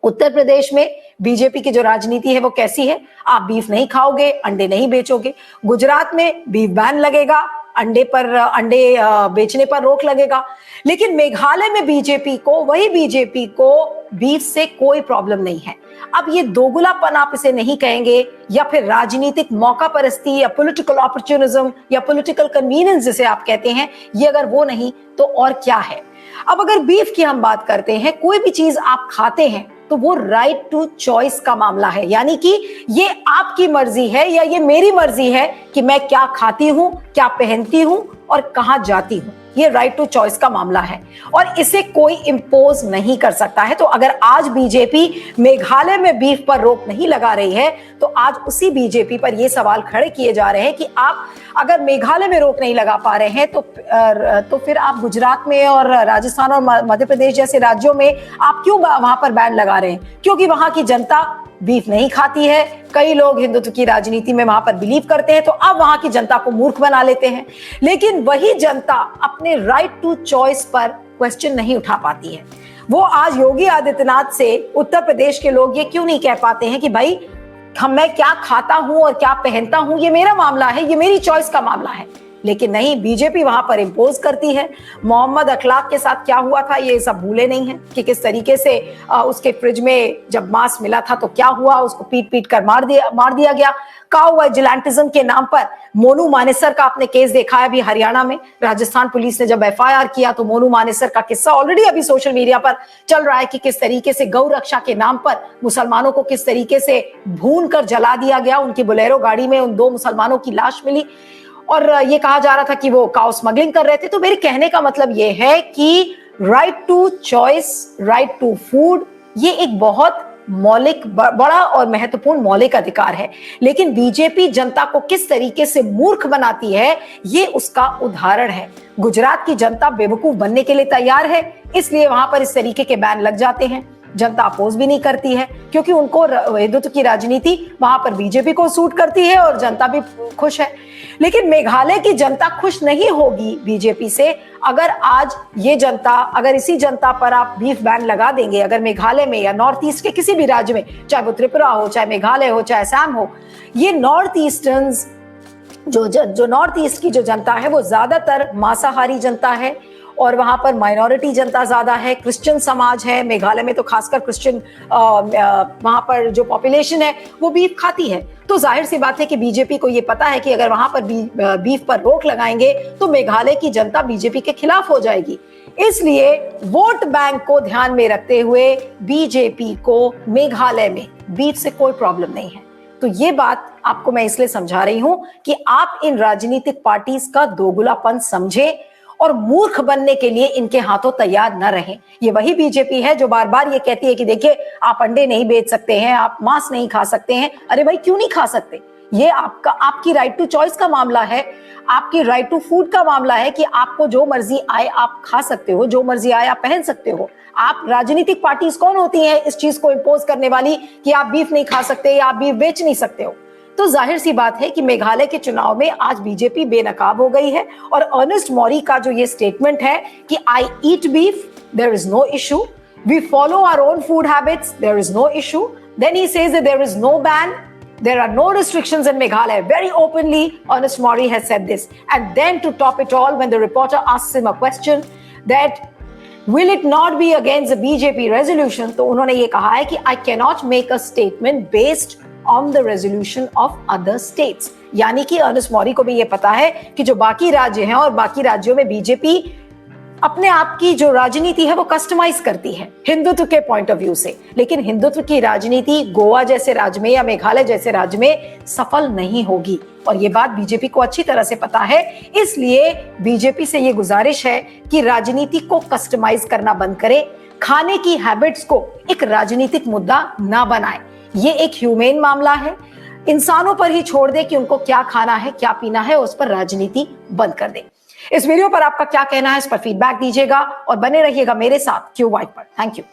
उत्तर प्रदेश में बीजेपी की जो राजनीति है वो कैसी है? आप बीफ नहीं खाओगे, अंडे नहीं बेचोगे। गुजरात में बीफ बैन लगेगा, अंडे बेचने पर रोक लगेगा। लेकिन मेघालय में वही बीजेपी को बीफ से कोई प्रॉब्लम नहीं है। अब ये दोगुलापन आप इसे नहीं कहेंगे, या फिर राजनीतिक मौका परस्ती या पॉलिटिकल अपॉर्चुनिज्म या पॉलिटिकल कन्वीनियंस जिसे आप कहते हैं, ये अगर वो नहीं तो और क्या है? अब अगर बीफ की हम बात करते हैं, कोई भी चीज आप खाते हैं तो वो राइट टू चॉइस का मामला है, यानी कि ये आपकी मर्जी है या ये मेरी मर्जी है कि मैं क्या खाती हूं, क्या पहनती हूं और कहां जाती हूं। ये राइट टू चॉइस का मामला है और इसे कोई इंपोज नहीं कर सकता है। तो अगर आज बीजेपी मेघालय में बीफ पर रोक नहीं लगा रही है तो आज उसी बीजेपी पर ये सवाल खड़े किए जा रहे हैं कि आप अगर मेघालय में रोक नहीं लगा पा रहे हैं तो फिर आप गुजरात में और राजस्थान और मध्य प्रदेश जैसे राज्यों में आप क्यों वहां पर बैन लगा रहे हैं? क्योंकि वहां की जनता बीफ नहीं खाती है। कई लोग हिंदुत्व की राजनीति में वहां पर बिलीव करते हैं, तो अब वहां की जनता को मूर्ख बना लेते हैं। लेकिन वही जनता अपने राइट टू चॉइस पर क्वेश्चन नहीं उठा पाती है। वो आज योगी आदित्यनाथ से उत्तर प्रदेश के लोग ये क्यों नहीं कह पाते हैं कि भाई मैं क्या खाता हूं और क्या पहनता हूं, ये मेरा मामला है, ये मेरी चॉइस का मामला है। लेकिन नहीं, बीजेपी वहां पर इंपोज करती है। मोहम्मद अखलाक के साथ क्या हुआ था ये सब भूले नहीं है कि किस तरीके से उसके फ्रिज में जब मांस मिला था तो क्या हुआ, उसको पीट पीट कर मार दिया गया। काउ विजिलेंटिज्म के नाम पर मोनू मानेसर का आपने केस देखा है अभी हरियाणा में। राजस्थान पुलिस ने जब एफआईआर किया तो मोनू मानेसर का किस्सा ऑलरेडी अभी सोशल मीडिया पर चल रहा है कि किस तरीके से गौ रक्षा के नाम पर मुसलमानों को किस तरीके से भून कर जला दिया गया। उनकी बोलेरो गाड़ी में उन 2 मुसलमानों की लाश मिली और ये कहा जा रहा था कि वो काउ स्मगलिंग कर रहे थे। तो मेरे कहने का मतलब ये है कि right to choice, right to food, ये एक बहुत मौलिक, बड़ा और महत्वपूर्ण मौलिक अधिकार है। लेकिन बीजेपी जनता को किस तरीके से मूर्ख बनाती है ये उसका उदाहरण है। गुजरात की जनता बेवकूफ बनने के लिए तैयार है, इसलिए वहां पर इस तरीके के बैन लग जाते हैं। जनता अपोज भी नहीं करती है क्योंकि उनको हिंदुत्व की राजनीति वहां पर बीजेपी को सूट करती है और जनता भी खुश है। लेकिन मेघालय की जनता खुश नहीं होगी बीजेपी से अगर आज ये जनता, अगर इसी जनता पर आप बीफ बैन लगा देंगे। अगर मेघालय में या नॉर्थ ईस्ट के किसी भी राज्य में, चाहे वो त्रिपुरा हो, चाहे मेघालय हो, चाहे असम हो, ये नॉर्थ ईस्टर्न्स जो नॉर्थ ईस्ट की जो जनता है वो ज्यादातर मांसाहारी जनता है और वहां पर माइनॉरिटी जनता ज्यादा है, क्रिश्चियन समाज है। मेघालय में तो खासकर क्रिश्चियन वहां पर जो पॉपुलेशन है वो बीफ खाती है। तो जाहिर सी बात है कि बीजेपी को ये पता है कि अगर वहां पर बीफ पर रोक लगाएंगे तो मेघालय की जनता बीजेपी के खिलाफ हो जाएगी। इसलिए वोट बैंक को ध्यान में रखते हुए बीजेपी को मेघालय में बीफ से कोई प्रॉब्लम नहीं है। तो ये बात आपको मैं इसलिए समझा रही हूं कि आप इन राजनीतिक पार्टीज का दोगुलापन समझे और मूर्ख बनने के लिए इनके हाथों तैयार न रहें। ये वही बीजेपी है जो बार बार ये कहती है कि देखिए आप अंडे नहीं बेच सकते हैं, आप मांस नहीं खा सकते हैं। अरे भाई क्यों नहीं खा सकते? ये आपकी राइट टू चॉइस का मामला है, आपकी राइट टू फूड का मामला है कि आपको जो मर्जी आए आप खा सकते हो, जो मर्जी आए आप पहन सकते हो। आप राजनीतिक पार्टीज कौन होती हैं इस चीज को इंपोज करने वाली कि आप बीफ नहीं खा सकते या आप बीफ बेच नहीं सकते हो? तो जाहिर सी बात है कि मेघालय के चुनाव में आज बीजेपी बेनकाब हो गई है और अर्नेस्ट मॉरी का जो ये स्टेटमेंट है कि I eat beef, there is no issue, we follow our own food habits, there is no issue, then he says that there is no ban, there are no restrictions in Meghalaya. Very openly Ernest Mori has said this. And then to top it all, when the reporter asks him a question that will it not be against the BJP resolution, तो उन्होंने ये कहा है कि I cannot make a statement based on the resolution of other states. यानी कि Ernest मॉरी को भी ये पता है कि जो बाकी राज्य हैं और बाकी राज्यों में बीजेपी अपने आप की जो राजनीति है वो कस्टमाइज करती है हिंदुत्व के पॉइंट ऑफ व्यू से। लेकिन हिंदुत्व की राजनीति गोवा जैसे राज्य में या मेघालय जैसे राज्य में सफल नहीं होगी और ये बात बीजेपी को अच्छी तरह से पता है। इसलिए बीजेपी से ये गुजारिश है कि राजनीति को कस्टमाइज करना बंद करे, खाने की हैबिट्स को एक राजनीतिक मुद्दा ना बनाए। ये एक ह्यूमेन मामला है, इंसानों पर ही छोड़ दे कि उनको क्या खाना है क्या पीना है, उस पर राजनीति बंद कर दे। इस वीडियो पर आपका क्या कहना है इस पर फीडबैक दीजिएगा और बने रहिएगा मेरे साथ क्यू वाइट पर। Thank you.